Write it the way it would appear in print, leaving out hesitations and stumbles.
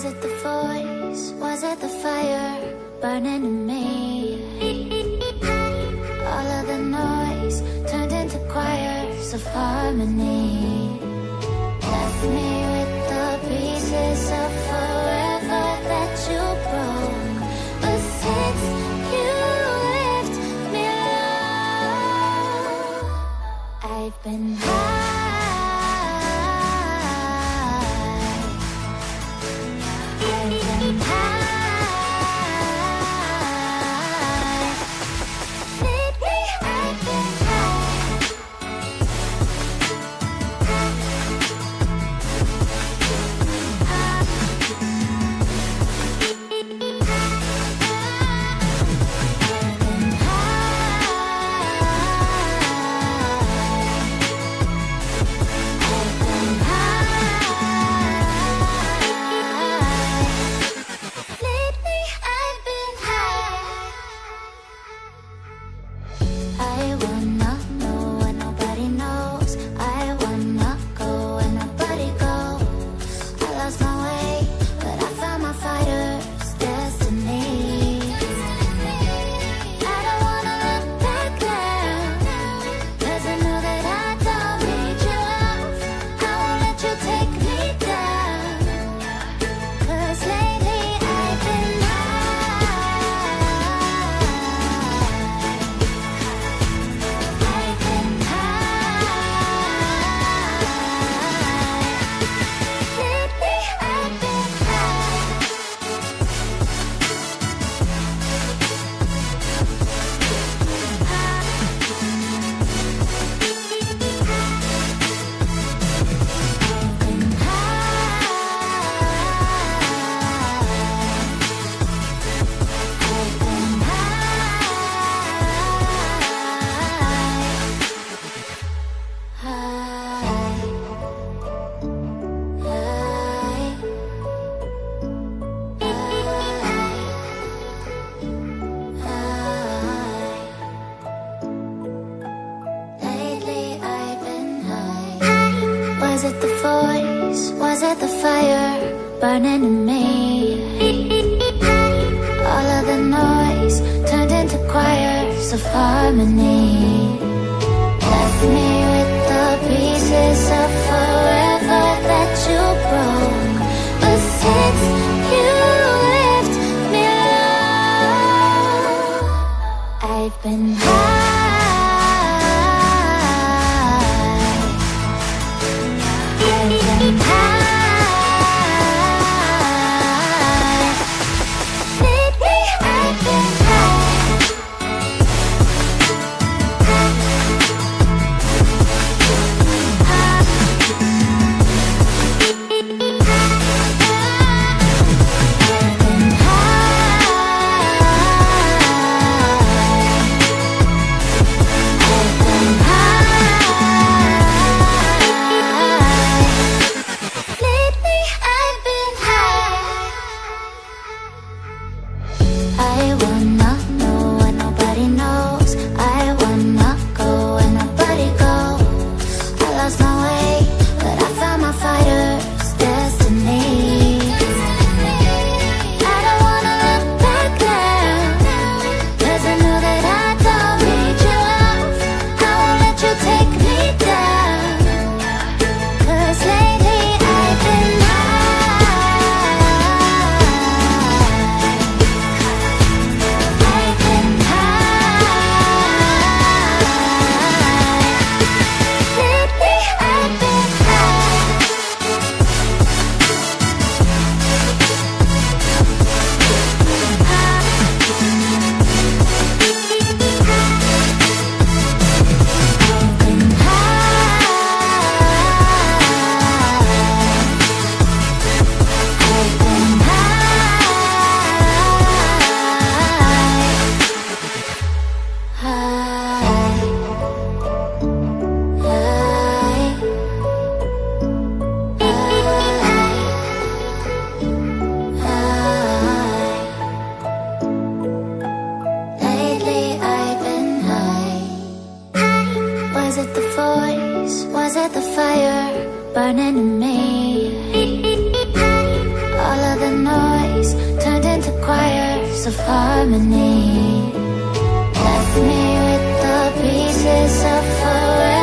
Was it the voice? Was it the fire burning in me? All of the noise turned into choirs of harmony. Left me with the pieces of forever that you broke. But since you left me alone, I've been high. Was it the voice? Was it the fire burning in me? All of the noise turned into choirs of harmony. Left me with the pieces of forever that you broke. But since you left me alone, I've been high. Was it the fire burning in me? All of the harmony. Left me with the pieces of forever